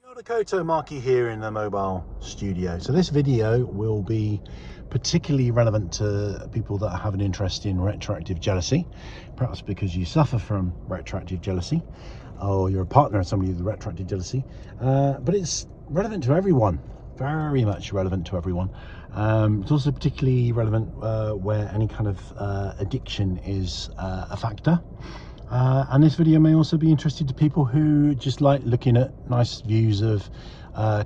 Koto Maki here in the mobile studio. So this video will be particularly relevant to people that have an interest in retroactive jealousy, perhaps because you suffer from retroactive jealousy or you're a partner of somebody with retroactive jealousy, but it's relevant to everyone, very much relevant to everyone. It's also particularly relevant where any kind of addiction is a factor. And this video may also be interesting to people who just like looking at nice views of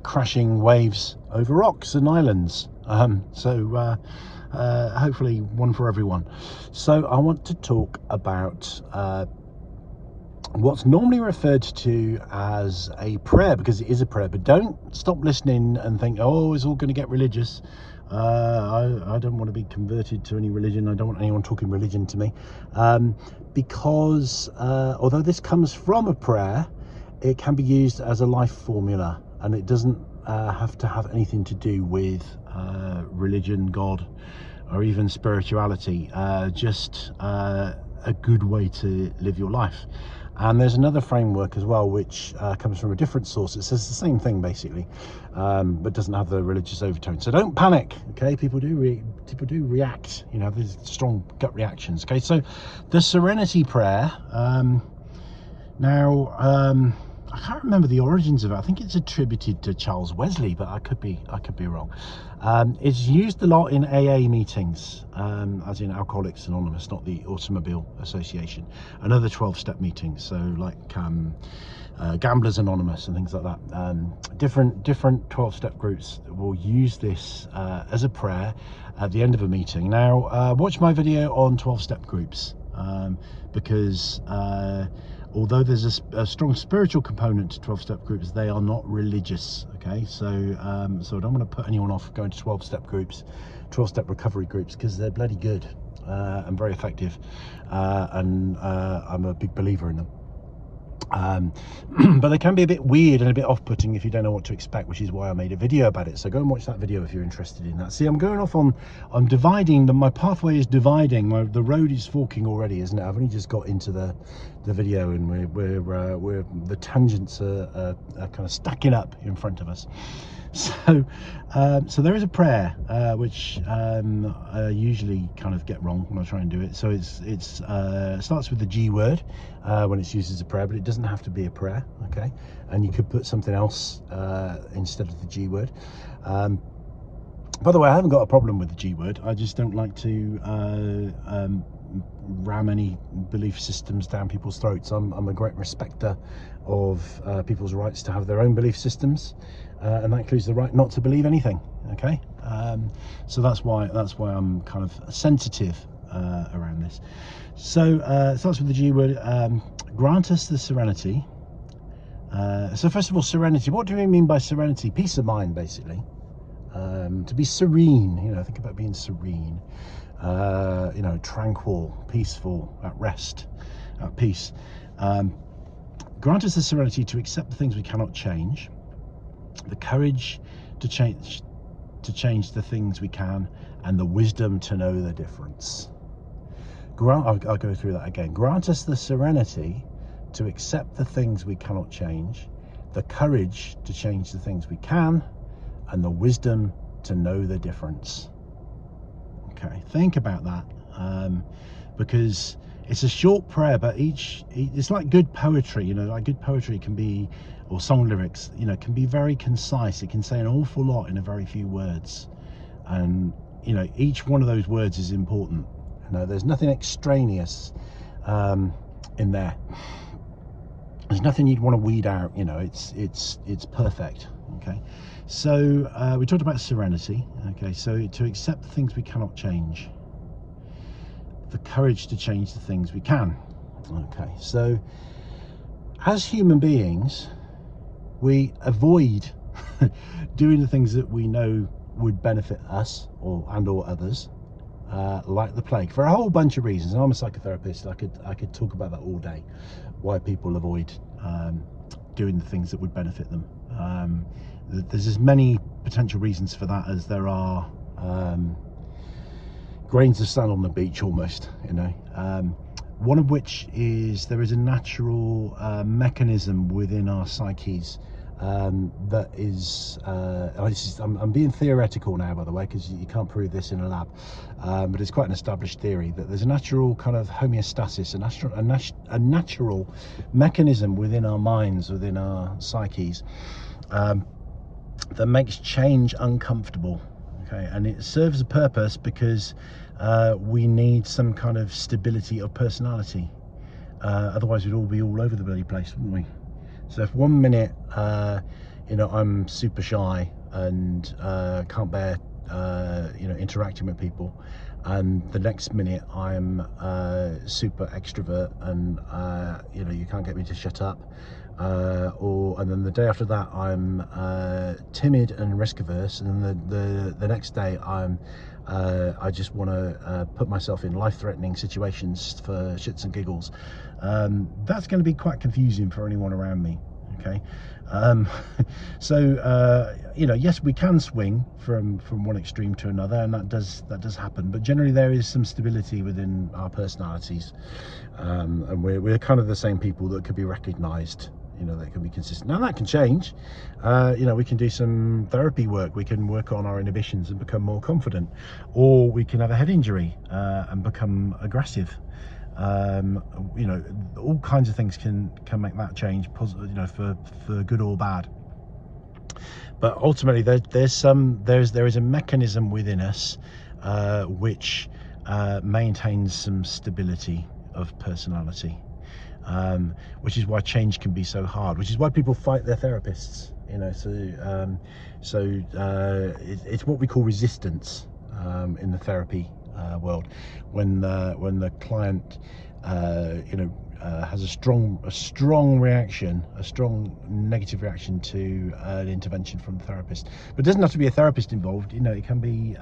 crashing waves over rocks and islands. Hopefully one for everyone. So I want to talk about what's normally referred to as a prayer, because it is a prayer, but don't stop listening and think, oh, it's all going to get religious. I don't want to be converted to any religion. I don't want anyone talking religion to me, because although this comes from a prayer, it can be used as a life formula, and it doesn't have to have anything to do with religion, God, or even spirituality. Just a good way to live your life. And there's another framework as well, which comes from a different source. It says the same thing basically, but doesn't have the religious overtone. So don't panic, okay? People do react. You know, there's strong gut reactions. Okay, so the Serenity Prayer. I can't remember the origins of it. I think it's attributed to Charles Wesley, but I could be wrong. It's used a lot in AA meetings, as in Alcoholics Anonymous, not the Automobile Association, and other 12-step meetings. So like Gamblers Anonymous and things like that. Different 12-step groups will use this as a prayer at the end of a meeting. Now, watch my video on 12-step groups, because although there's a strong spiritual component to 12-step groups, they are not religious. Okay, so so I don't want to put anyone off going to 12-step groups, 12-step recovery groups, because they're bloody good and very effective, and I'm a big believer in them. But they can be a bit weird and a bit off-putting if you don't know what to expect, which is why I made a video about it. So go and watch that video if you're interested in that. See, I'm going off on, I'm dividing, my pathway is dividing, the road is forking already, isn't it? I've only just got into the video, and we're the tangents are kind of stacking up in front of us. So there is a prayer which I usually kind of get wrong when I try and do it. So it starts with the G word when it's used as a prayer, but it doesn't have to be a prayer. Okay, and you could put something else instead of the G word. By the way, I haven't got a problem with the G word. I just don't like to ram any belief systems down people's throats. I'm a great respecter of people's rights to have their own belief systems, and that includes the right not to believe anything. Okay, so that's why I'm kind of sensitive around this. So it starts with the G word. Grant us the serenity. So first of all, serenity. What do we mean by serenity? Peace of mind, basically. To be serene, you know, think about being serene, you know, tranquil, peaceful, at rest, at peace. Grant us the serenity to accept the things we cannot change, the courage to change the things we can, and the wisdom to know the difference. I'll go through that again. Grant us the serenity to accept the things we cannot change, the courage to change the things we can, and the wisdom to know the difference. Okay, think about that, because it's a short prayer, but it's like good poetry. You know, like good poetry can be, or song lyrics, you know, can be very concise. It can say an awful lot in a very few words, and you know, each one of those words is important. You know, there's nothing extraneous in there. There's nothing you'd want to weed out. You know, it's perfect. Okay, so we talked about serenity. Okay, so to accept the things we cannot change, the courage to change the things we can. Okay, so as human beings, we avoid doing the things that we know would benefit us or others, like the plague, for a whole bunch of reasons. And I'm a psychotherapist. I could talk about that all day, why people avoid doing the things that would benefit them. There's as many potential reasons for that as there are grains of sand on the beach, almost, you know. One of which is there is a natural mechanism within our psyches that is, I'm being theoretical now, by the way, because you can't prove this in a lab, but it's quite an established theory that there's a natural kind of homeostasis, a natural mechanism within our minds, within our psyches, that makes change uncomfortable. Okay, and it serves a purpose because we need some kind of stability of personality. Otherwise we'd all be all over the bloody place, wouldn't we? So if 1 minute you know, I'm super shy and can't bear you know, interacting with people, and the next minute I'm super extrovert and you know, you can't get me to shut up, and then the day after that I'm timid and risk averse, and then the next day I'm I just want to put myself in life-threatening situations for shits and giggles. That's going to be quite confusing for anyone around me. Okay, so you know, yes, we can swing from one extreme to another, and that does happen, but generally there is some stability within our personalities, and we're kind of the same people that could be recognized, you know, that can be consistent. Now that can change. You know, we can do some therapy work, we can work on our inhibitions and become more confident, or we can have a head injury and become aggressive. You know, all kinds of things can make that change positive, you know, for good or bad. But ultimately there is a mechanism within us which maintains some stability of personality, which is why change can be so hard, which is why people fight their therapists, you know. So it's what we call resistance in the therapy world, when the client you know, has a strong reaction, a strong negative reaction to an intervention from the therapist. But it doesn't have to be a therapist involved, you know, it can be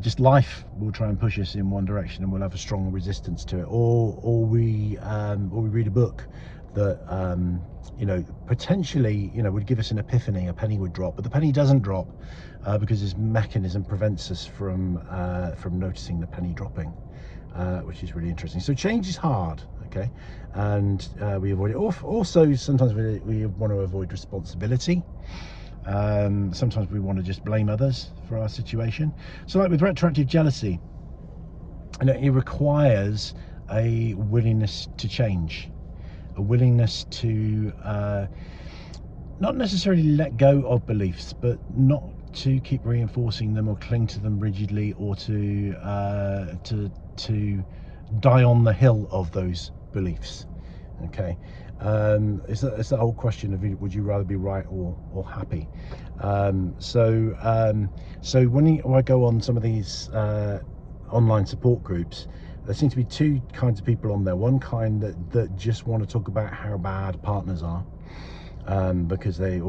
just life will try and push us in one direction and we'll have a strong resistance to it, or we read a book that you know, potentially, you know, would give us an epiphany, a penny would drop, but the penny doesn't drop because this mechanism prevents us from noticing the penny dropping, which is really interesting. So change is hard, okay, and we avoid it. Also, sometimes we want to avoid responsibility. Sometimes we want to just blame others for our situation. So like with retroactive jealousy, you know, it requires a willingness to change, a willingness to not necessarily let go of beliefs, but not to keep reinforcing them or cling to them rigidly, or to die on the hill of those beliefs. Okay, it's that whole question of would you rather be right or happy. So when I go on some of these online support groups, there seem to be two kinds of people on there. One kind that just want to talk about how bad partners are, because they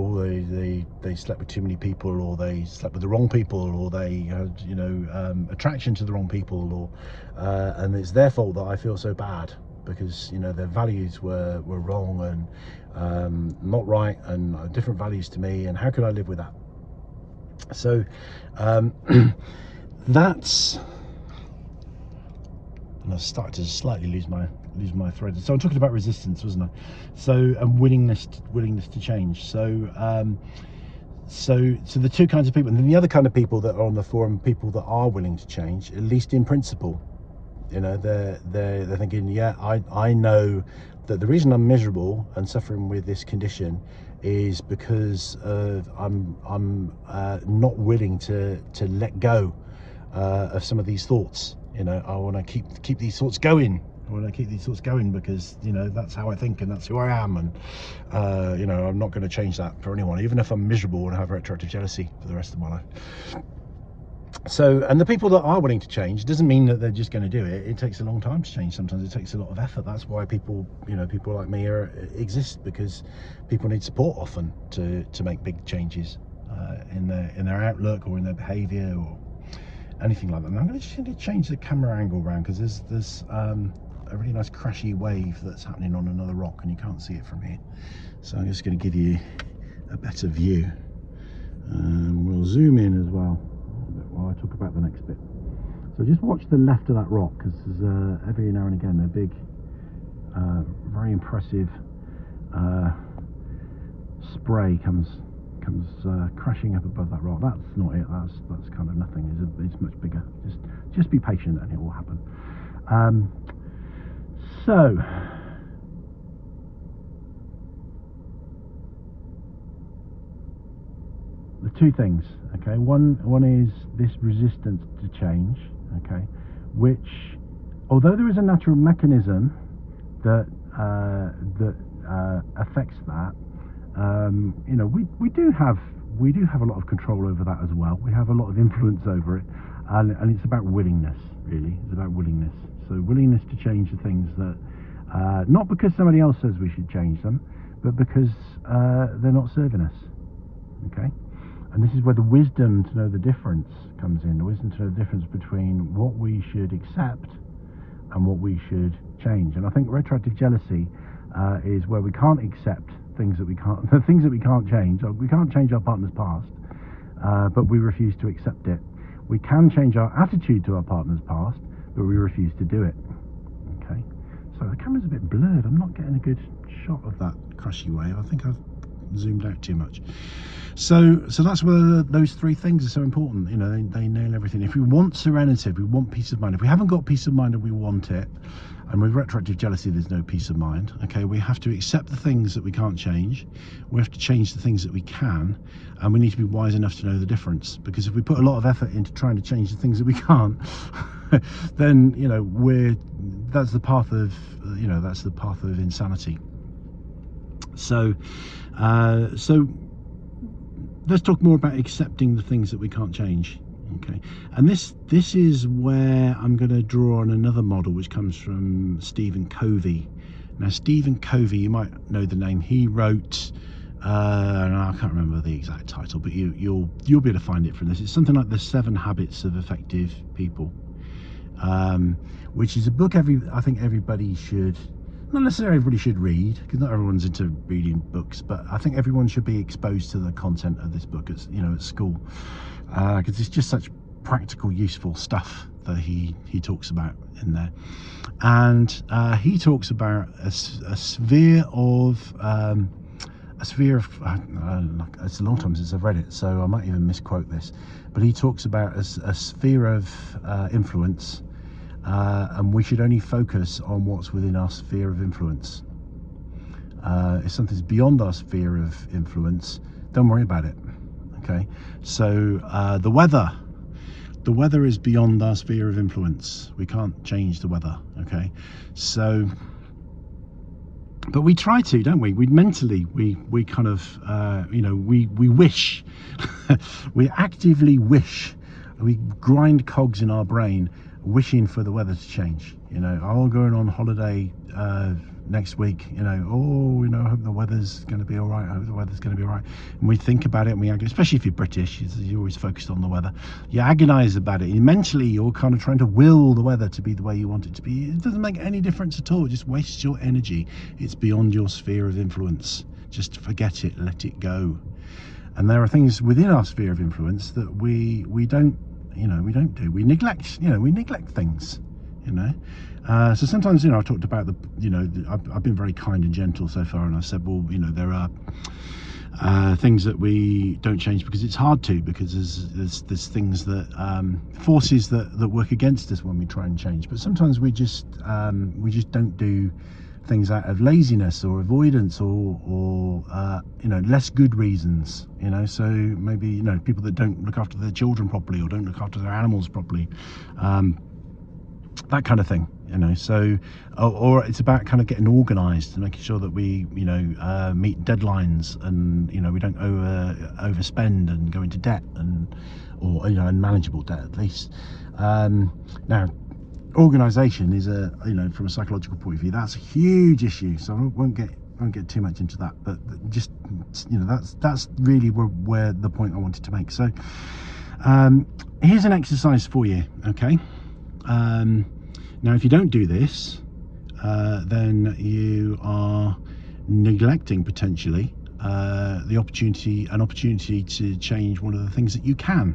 slept with too many people, or they slept with the wrong people, or they had, you know, attraction to the wrong people, or and it's their fault that I feel so bad, because, you know, their values were wrong and not right, and different values to me, and how can I live with that? So that's, and I started to slightly lose my thread. So I'm talking about resistance, wasn't I? So, and willingness to change. So so the two kinds of people, and then the other kind of people that are on the forum, people that are willing to change, at least in principle. You know, they're thinking, yeah, I know that the reason I'm miserable and suffering with this condition is because I'm not willing to let go of some of these thoughts. You know, I want to keep these thoughts going. I want to keep these thoughts going because, you know, that's how I think and that's who I am, and you know, I'm not going to change that for anyone, even if I'm miserable and have retroactive jealousy for the rest of my life. So, and the people that are willing to change doesn't mean that they're just going to do it. It takes a long time to change. Sometimes it takes a lot of effort. That's why people, you know, people like me exist, because people need support often to make big changes in their outlook or in their behaviour or anything like that. And I'm going to change the camera angle around, because there's a really nice crashy wave that's happening on another rock, and you can't see it from here. So I'm just going to give you a better view. We'll zoom in as well while I talk about the next bit. So just watch the left of that rock, because there's every now and again a big, very impressive spray comes crashing up above that rock. That's not it. That's kind of nothing. It's much bigger. Just be patient and it will happen. So the two things, okay, one is this resistance to change, okay, which, although there is a natural mechanism that affects that, you know, we do have a lot of control over that as well. We have a lot of influence over it, and it's about willingness, really. It's about willingness. So willingness to change the things that, not because somebody else says we should change them, but because they're not serving us, okay. And this is where the wisdom to know the difference comes in, the wisdom to know the difference between what we should accept and what we should change. And I think retroactive jealousy is where we can't accept things that we can't, the things that we can't change. We can't change our partner's past, but we refuse to accept it. We can change our attitude to our partner's past, but we refuse to do it. Okay, so the camera's a bit blurred. I'm not getting a good shot of that crashy wave. I think I've zoomed out too much. So that's where those three things are so important. You know, they nail everything. If we want serenity, if we want peace of mind, if we haven't got peace of mind and we want it, and with retroactive jealousy there's no peace of mind, okay, we have to accept the things that we can't change, we have to change the things that we can, and we need to be wise enough to know the difference. Because if we put a lot of effort into trying to change the things that we can't, then, you know, that's the path of, you know, that's the path of insanity. So let's talk more about accepting the things that we can't change. Okay, and this is where I'm going to draw on another model which comes from Stephen Covey. Now Stephen Covey, you might know the name. He wrote, I can't remember the exact title, but you'll be able to find it from this. It's something like The 7 Habits of Effective People, which is a book I think everybody should. Not necessarily everybody should read, because not everyone's into reading books, but I think everyone should be exposed to the content of this book at, you know, at school, because it's just such practical, useful stuff that he talks about in there. And he talks about a sphere of it's a long time since I've read it, so I might even misquote this, but he talks about a sphere of influence. And we should only focus on what's within our sphere of influence. If something's beyond our sphere of influence, don't worry about it. Okay, so the weather is beyond our sphere of influence. We can't change the weather. Okay, so but we try to, don't we? We mentally we kind of you know, we wish we actively wish, we grind cogs in our brain wishing for the weather to change. You know, I'm going on holiday next week, you know, oh, you know, I hope the weather's going to be all right, I hope the weather's going to be all right. And we think about it, and we especially if you're British, you're always focused on the weather. You agonize about it, and mentally you're kind of trying to will the weather to be the way you want it to be. It doesn't make any difference at all. It just wastes your energy. It's beyond your sphere of influence. Just forget it, let it go. And there are things within our sphere of influence that we don't, you know, we don't do. We neglect, you know, we neglect things, you know. So sometimes, you know, I talked about the, you know, I've been very kind and gentle so far, and I said, well, you know, there are things that we don't change because it's hard to, because there's things that forces that work against us when we try and change. But sometimes we just don't do things out of laziness or avoidance or you know, less good reasons, you know. So maybe, you know, people that don't look after their children properly or don't look after their animals properly, that kind of thing, you know. So or it's about kind of getting organized and making sure that we, you know, meet deadlines, and, you know, we don't overspend and go into debt, and, or, you know, unmanageable debt at least. Now organisation is a, you know, from a psychological point of view, that's a huge issue, so I won't get too much into that, but just, you know, that's really where the point I wanted to make. So here's an exercise for you, okay? Now if you don't do this, then you are neglecting potentially an opportunity to change one of the things that you can.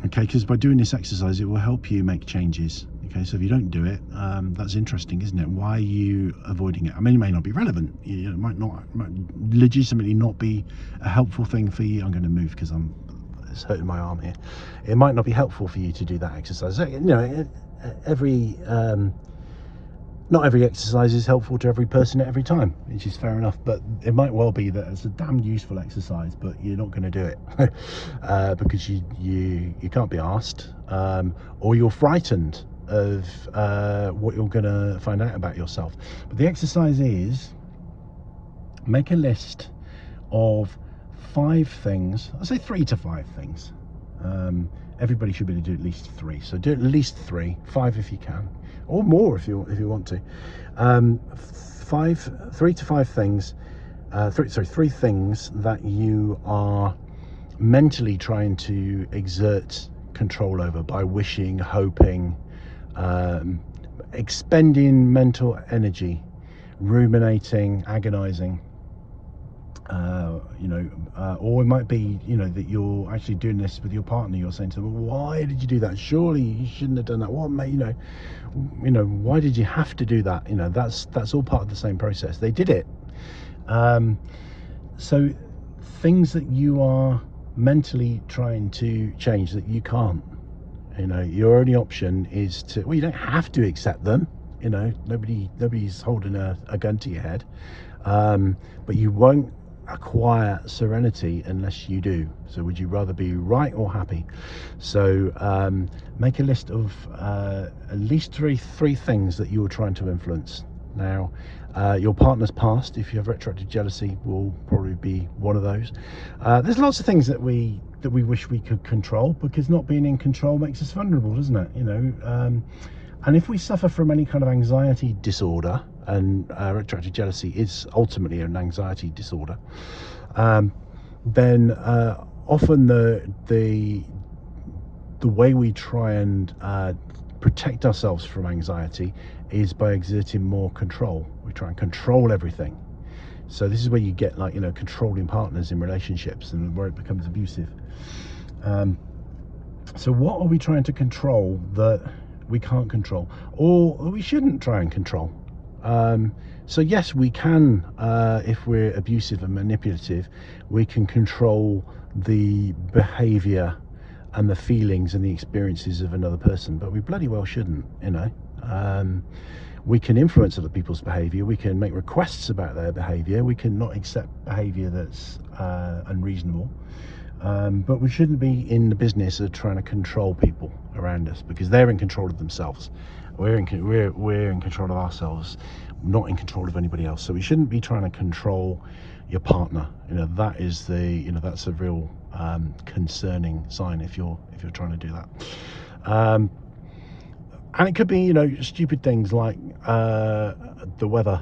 Okay, because by doing this exercise, it will help you make changes. Okay, so if you don't do it, that's interesting, isn't it? Why are you avoiding it? I mean, it may not be relevant. It might legitimately not be a helpful thing for you. I'm going to move because it's hurting my arm here. It might not be helpful for you to do that exercise. You know, not every exercise is helpful to every person at every time, which is fair enough, but it might well be that it's a damn useful exercise, but you're not going to do it because you can't be asked, or you're frightened of what you're going to find out about yourself. But the exercise is, make a list of 5 things. I say 3 to 5 things. Everybody should be able to do at least 3, so do at least 3, 5 if you can, or more if you want to. 3 to 5 things, 3 things that you are mentally trying to exert control over by wishing, hoping, expending mental energy, ruminating, agonizing. Or it might be, that you're actually doing this with your partner. You're saying to them, why did you do that? Surely you shouldn't have done that. What, mate, why did you have to do that? That's all part of the same process. They did it. So things that you are mentally trying to change that you can't, your only option is to, well, you don't have to accept them. Nobody's holding a gun to your head, but you won't acquire serenity unless you do. So would you rather be right or happy? So make a list of at least three things that you're trying to influence. Now, your partner's past, if you have retroactive jealousy, will probably be one of those. There's lots of things that we wish we could control, because not being in control makes us vulnerable, doesn't it? And if we suffer from any kind of anxiety disorder, and retroactive jealousy is ultimately an anxiety disorder, then often the way we try and protect ourselves from anxiety is by exerting more control. We try and control everything. So this is where you get, like, controlling partners in relationships, and where it becomes abusive. So what are we trying to control that we can't control, or we shouldn't try and control? So yes, we can, if we're abusive and manipulative, we can control the behavior and the feelings and the experiences of another person, but we bloody well shouldn't. We can influence other people's behavior, we can make requests about their behavior, we can not accept behavior that's unreasonable, but we shouldn't be in the business of trying to control people around us, because they're in control of themselves. We're in control of ourselves, not in control of anybody else. So we shouldn't be trying to control your partner. That is that's a real concerning sign if you're trying to do that. And it could be, stupid things like the weather,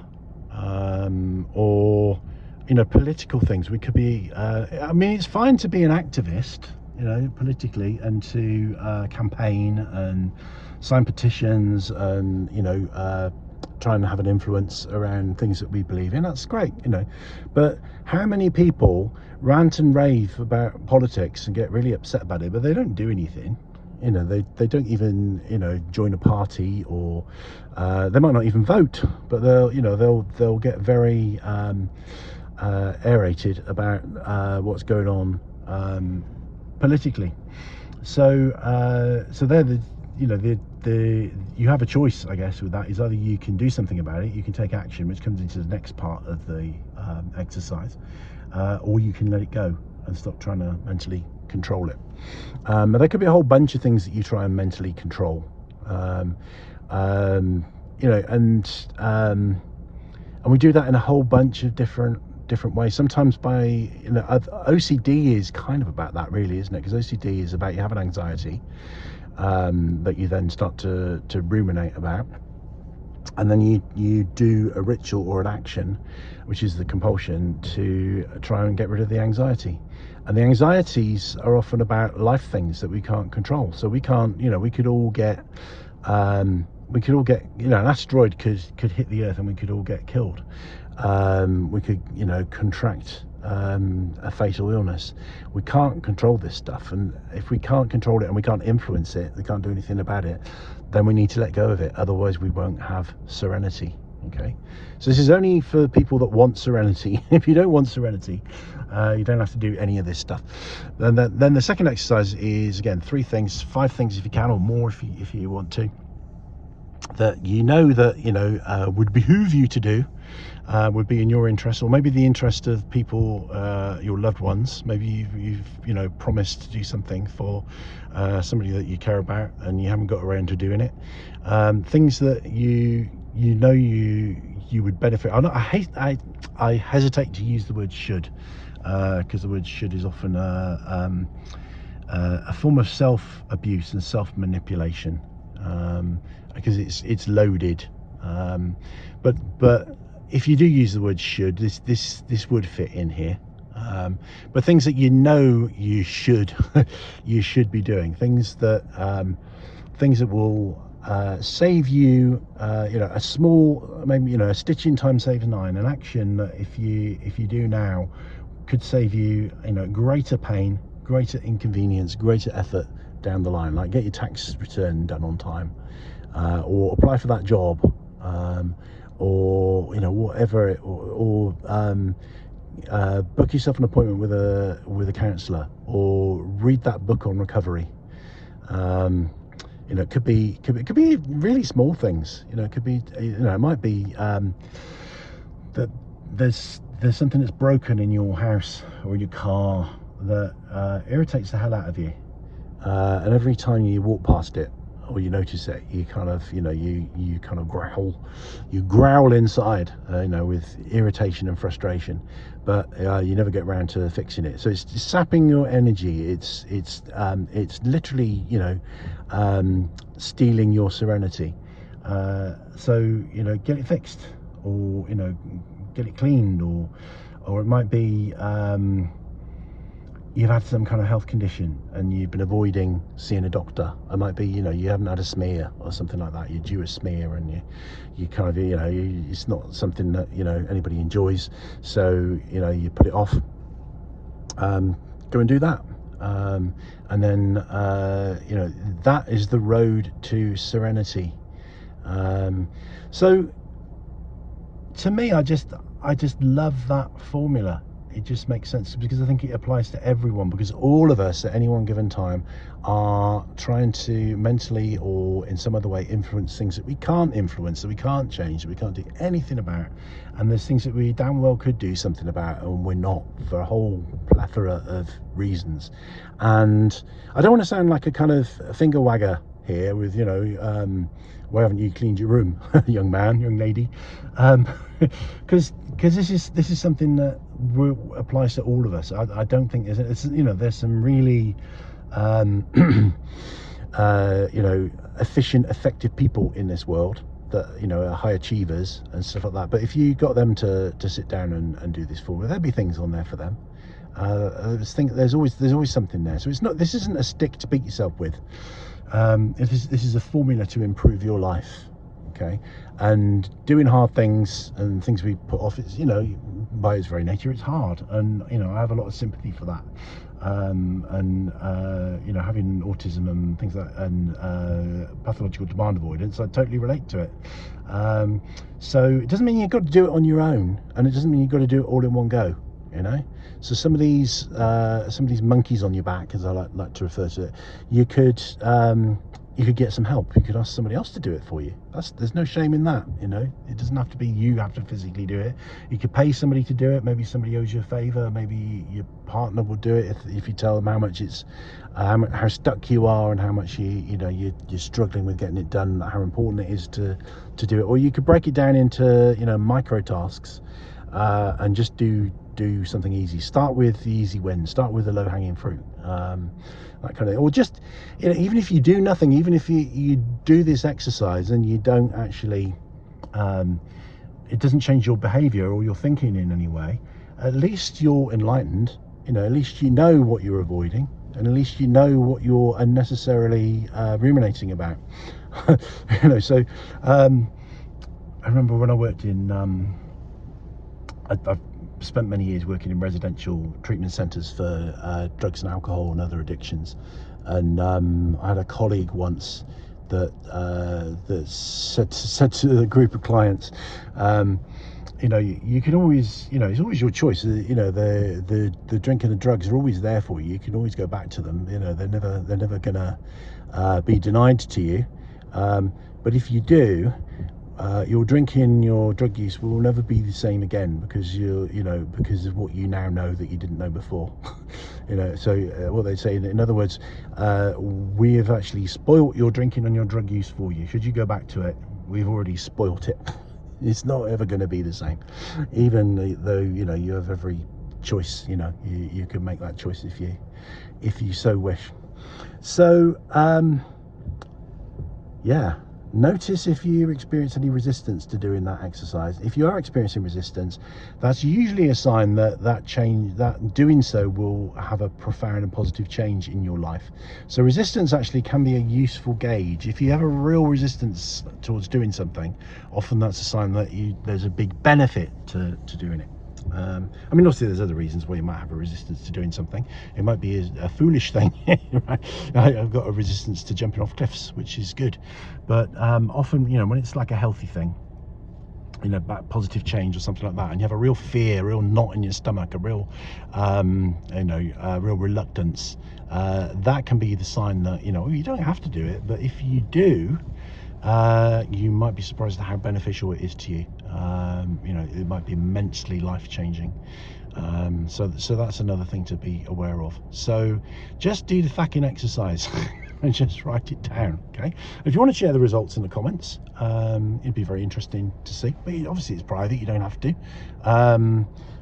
or political things. We could be I mean, it's fine to be an activist, politically, and to campaign and sign petitions and try and have an influence around things that we believe in. That's great, but how many people rant and rave about politics and get really upset about it, but they don't do anything? They don't even join a party, or they might not even vote, but they'll get very aerated about what's going on politically. So they're you have a choice, I guess, with that. Is either you can do something about it, you can take action, which comes into the next part of the exercise, or you can let it go and stop trying to mentally control it. But there could be a whole bunch of things that you try and mentally control, and we do that in a whole bunch of different ways. Sometimes by OCD is kind of about that, really, isn't it? Because OCD is about, you have an anxiety that you then start to ruminate about, and then you do a ritual or an action, which is the compulsion, to try and get rid of the anxiety. And the anxieties are often about life things that we can't control. So we can't, we could all get an asteroid could hit the earth and we could all get killed. we could, you know, contract a fatal illness. We can't control this stuff, and if we can't control it and we can't influence it, we can't do anything about it, then we need to let go of it. Otherwise we won't have serenity. Okay, so this is only for people that want serenity. If you don't want serenity, you don't have to do any of this stuff. Then the second exercise is, again, 5 things if you can, or more if you want to, that you know would behoove you to do, would be in your interest, or maybe the interest of people, your loved ones. Maybe you've promised to do something for somebody that you care about and you haven't got around to doing it. Things that you would benefit. I hesitate to use the word should, because the word should is often a form of self-abuse and self-manipulation, because it's loaded. But if you do use the word should, this would fit in here. But things that you should you should be doing, things that will save you, a small, maybe, a stitch in time saves 9. An action that if you do now could save you, greater pain, greater inconvenience, greater effort down the line. Like get your tax return done on time, or apply for that job, or whatever, or book yourself an appointment with a counsellor, or read that book on recovery. It could be really small things. It could be, it might be that there's something that's broken in your house or in your car that irritates the hell out of you, and every time you walk past it or you notice it, you kind of growl inside, with irritation and frustration, but you never get around to fixing it. So it's sapping your energy. It's literally stealing your serenity. So get it fixed, or get it cleaned, or it might be you've had some kind of health condition and you've been avoiding seeing a doctor. It might be you haven't had a smear or something like that. You're due a smear, and you kind of it's not something that anybody enjoys, so you put it off. Go and do that, and then that is the road to serenity. So to me, I just love that formula. It just makes sense, because I think it applies to everyone, because all of us at any one given time are trying to mentally or in some other way influence things that we can't influence, that we can't change, that we can't do anything about. And there's things that we damn well could do something about, and we're not, for a whole plethora of reasons. And I don't want to sound like a kind of finger wagger here with why haven't you cleaned your room, young man, young lady, because this is something that applies to all of us. I don't think there's some really efficient, effective people in this world that are high achievers and stuff like that. But if you got them to sit down and do this for, there'd be things on there for them. I just think there's always something there. So this isn't a stick to beat yourself with. This is a formula to improve your life. Okay, and doing hard things and things we put off, it's by its very nature it's hard, and I have a lot of sympathy for that. Having autism and things like that, and pathological demand avoidance, I totally relate to it. So it doesn't mean you've got to do it on your own, and it doesn't mean you've got to do it all in one go. So some of these monkeys on your back, as I like to refer to it, you could get some help. You could ask somebody else to do it for you. There's no shame in that. It doesn't have to be you have to physically do it. You could pay somebody to do it. Maybe somebody owes you a favor. Maybe your partner will do it if you tell them how much it's how stuck you are, and how much you're struggling with getting it done, how important it is to do it. Or you could break it down into micro tasks, and just do something easy. Start with the easy wins. Start with the low-hanging fruit, that kind of thing. Or just even if you do nothing, even if you do this exercise and you don't actually it doesn't change your behavior or your thinking in any way, at least you're enlightened. At least you know what you're avoiding, and at least you know what you're unnecessarily ruminating about. So I remember when I worked in I've spent many years working in residential treatment centres for drugs and alcohol and other addictions, and I had a colleague once that said to a group of clients, you know, you can always, you know, it's always your choice. You know, the drink and the drugs are always there for you. You can always go back to them. You know, they're never gonna be denied to you. But if you do, your drinking, your drug use will never be the same again, because because of what you now know that you didn't know before. You know, so what they say, in other words, we have actually spoilt your drinking and your drug use for you. Should you go back to it, we've already spoilt it. It's not ever going to be the same, even though, you know, you have every choice. You know, you can make that choice if you so wish. So yeah, notice if you experience any resistance to doing that exercise. If you are experiencing resistance, that's usually a sign that doing so will have a profound and positive change in your life. So resistance actually can be a useful gauge. If you have a real resistance towards doing something, often that's a sign that there's a big benefit to doing it. I mean, obviously there's other reasons why you might have a resistance to doing something. It might be a foolish thing. Right? I've got a resistance to jumping off cliffs, which is good, but often, you know, when it's like a healthy thing, you know, positive change or something like that, and you have a real fear, a real knot in your stomach, a real real reluctance, that can be the sign that, you know, you don't have to do it, but if you do, you might be surprised at how beneficial it is to you. You know, it might be immensely life-changing. So that's another thing to be aware of. So just do the fucking exercise and just write it down, okay? If you want to share the results in the comments, it'd be very interesting to see, but obviously it's private, you don't have to.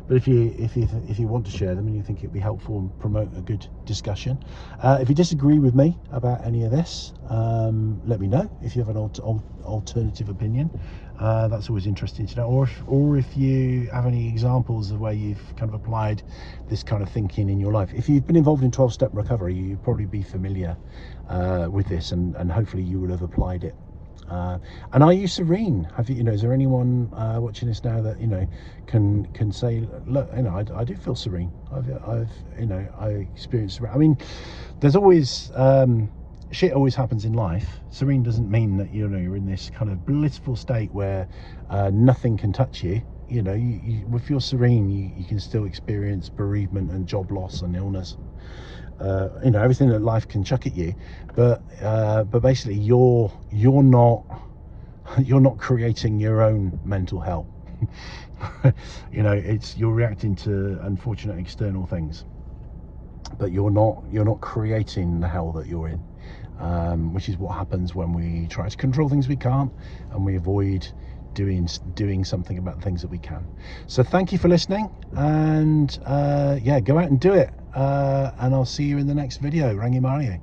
But if you want to share them and you think it'd be helpful and promote a good discussion, if you disagree with me about any of this, let me know. If you have an alternative opinion, that's always interesting to know. Or if you have any examples of where you've kind of applied this kind of thinking in your life. If you've been involved in 12-step recovery, you'd probably be familiar with this, and hopefully you will have applied it. And are you serene? Have you, you know, is there anyone watching this now that, you know, can say, look, you know, I do feel serene. I've you know, I experience, I mean, there's always shit always happens in life. Serene doesn't mean that, you know, you're in this kind of blissful state where nothing can touch you. You know, if you're serene, you can still experience bereavement and job loss and illness. You know, everything that life can chuck at you, but basically you're not creating your own mental hell. You know, you're reacting to unfortunate external things, but you're not creating the hell that you're in, which is what happens when we try to control things we can't, and we avoid doing something about things that we can. So thank you for listening, and yeah, go out and do it, and I'll see you in the next video. Rangi Mario.